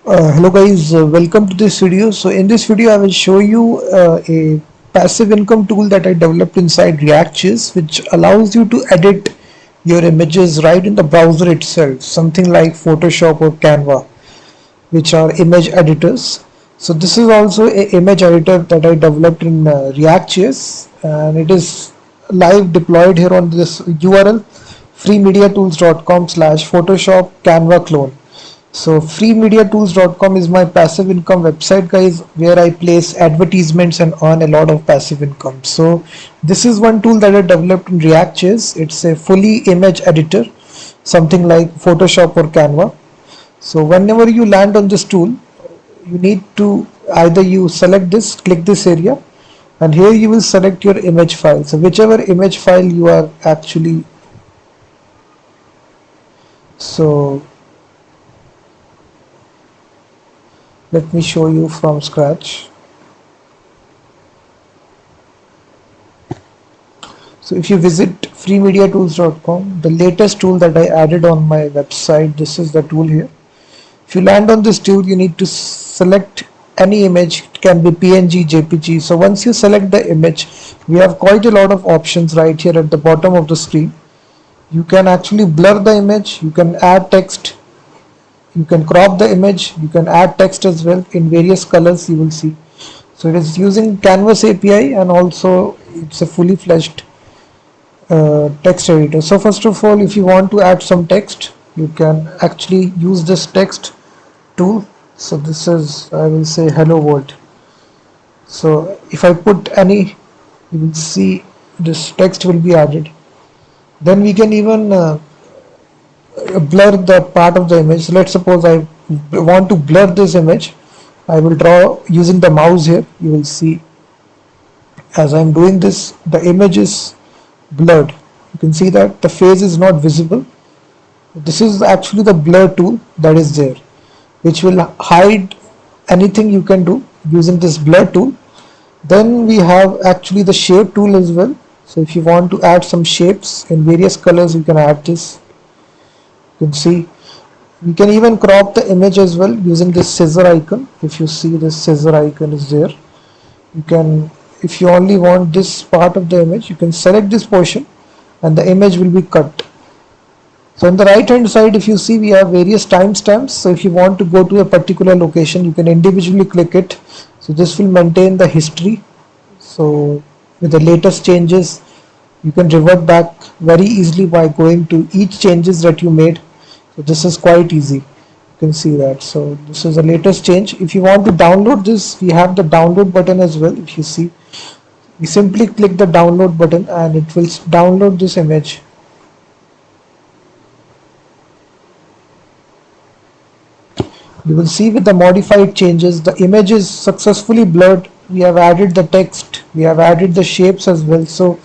Hello guys, welcome to this video. So in this video I will show you a passive income tool that I developed inside React.js, which allows you to edit your images right in the browser itself, something like Photoshop or Canva, which are image editors. So this is also a image editor that I developed in React.js, and it is live deployed here on this URL freemediatools.com/Photoshop Canva clone. So freemediatools.com is my passive income website, guys, where I place advertisements and earn a lot of passive income. So this is one tool that I developed in React.js. It's a fully image editor, something like Photoshop or Canva. So whenever you land on this tool, you need to either you select this, click this area, and here you will select your image file. So whichever image file you are actually, so let me show you from scratch. So if you visit freemediatools.com, the latest tool that I added on my website, this is the tool here. If you land on this tool, you need to select any image. It can be PNG, JPG. So once you select the image, we have quite a lot of options right here at the bottom of the screen. You can actually blur the image, you can add text, you can crop the image, you can add text as well in various colors you will see. So it is using Canvas API, and also it's a fully fledged text editor. So first of all, if you want to add some text, you can actually use this text tool. So this is, I will say, hello world. So if I put any, you will see this text will be added. Then we can even blur the part of the image. So let's suppose I want to blur this image. I will draw using the mouse here. You will see as I'm doing this, the image is blurred. You can see that the face is not visible. This is actually the blur tool that is there, which will hide anything you can do using this blur tool. Then we have actually the shape tool as well. So if you want to add some shapes in various colors, you can add this. You can see we can even crop the image as well using this scissor icon. If you see, this scissor icon is there. You can, if you only want this part of the image, you can select this portion and the image will be cut. So on the right hand side, if you see, we have various timestamps. So if you want to go to a particular location, you can individually click it. So this will maintain the history. So with the latest changes, you can revert back very easily by going to each changes that you made. So this is quite easy. You can see that. So this is the latest change. If you want to download this, we have the download button as well. If you see, we simply click the download button and it will download this image. You will see with the modified changes, the image is successfully blurred. We have added the text, we have added the shapes as well. So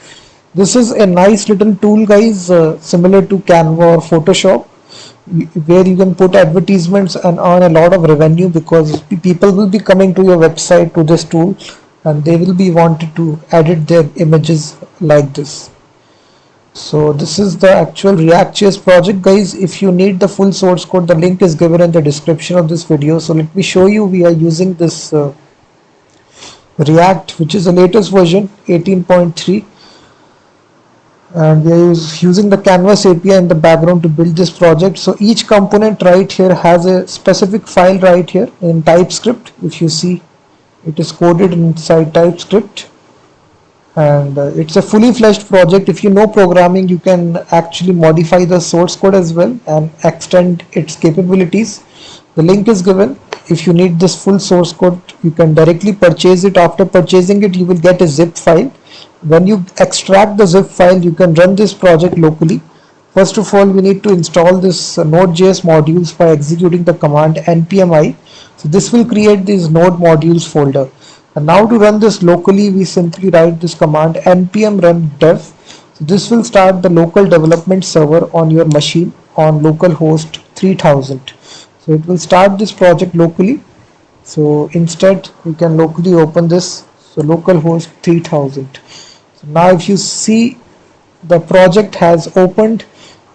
this is a nice little tool, guys, similar to Canva or Photoshop, where you can put advertisements and earn a lot of revenue, because people will be coming to your website to this tool and they will be wanted to edit their images like this. So this is the actual React.js project, guys. If you need the full source code, the link is given in the description of this video. So let me show you. We are using this React, which is the latest version 18.3, and we are using the Canvas API in the background to build this project. So each component right here has a specific file right here in TypeScript. If you see, it is coded inside TypeScript, and it's a fully fledged project. If you know programming, you can actually modify the source code as well and extend its capabilities. The link is given. If you need this full source code, you can directly purchase it. After purchasing it, you will get a zip file. When you extract the zip file, you can run this project locally. First of all, we need to install this Node.js modules by executing the command npm-i. So this will create this node modules folder. And now to run this locally, we simply write this command npm run dev. So this will start the local development server on your machine on localhost 3000. So it will start this project locally. So instead, we can locally open this. So localhost 3000. So now if you see, the project has opened.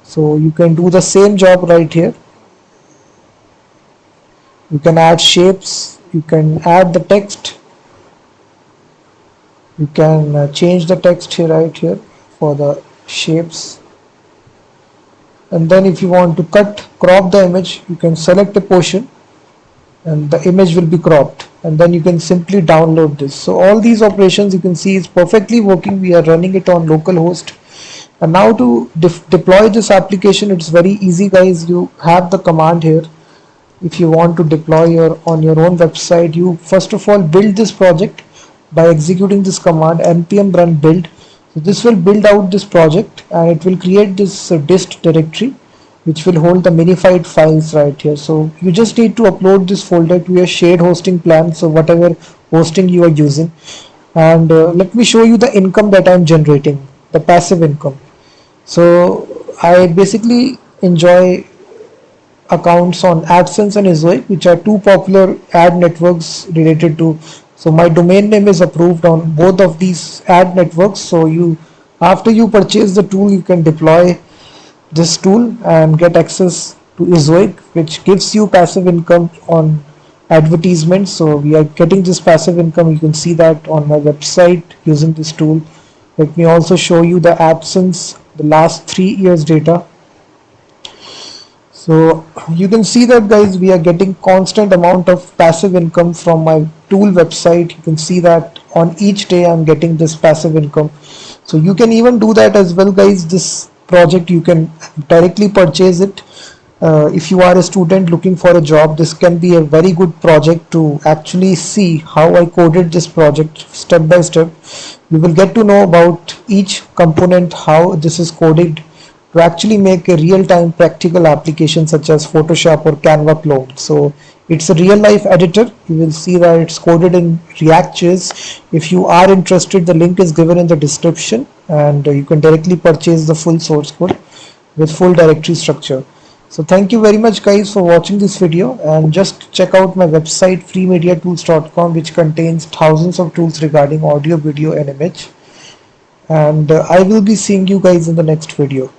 So you can do the same job right here. You can add shapes, you can add the text, you can change the text here, right here for the shapes. And then if you want to crop the image, you can select a portion and the image will be cropped, and then you can simply download this. So all these operations you can see is perfectly working. We are running it on localhost. And now to deploy this application, it's very easy, guys. You have the command here. If you want to deploy on your own website, you first of all build this project by executing this command npm run build. So this will build out this project and it will create this dist directory which will hold the minified files right here. So you just need to upload this folder to your shared hosting plan, so whatever hosting you are using. And let me show you the income that I'm generating, the passive income. So I basically enjoy accounts on AdSense and Ezoic, which are two popular ad networks related to. So my domain name is approved on both of these ad networks. So after you purchase the tool, you can deploy this tool and get access to Ezoic, which gives you passive income on advertisements. So we are getting this passive income. You can see that on my website using this tool. Let me also show you the AdSense, the last 3 years data. So you can see that, guys, we are getting constant amount of passive income from my tool website. You can see that on each day I'm getting this passive income. So you can even do that as well, guys. This project you can directly purchase it. If you are a student looking for a job, this can be a very good project to actually see how I coded this project step by step. You will get to know about each component, how this is coded, to actually make a real-time practical application such as Photoshop or Canva clone. So it's a real-life editor. You will see that it's coded in React.js. If you are interested, the link is given in the description, and you can directly purchase the full source code with full directory structure. So thank you very much, guys, for watching this video, and just check out my website freemediatools.com, which contains thousands of tools regarding audio, video and image. And I will be seeing you guys in the next video.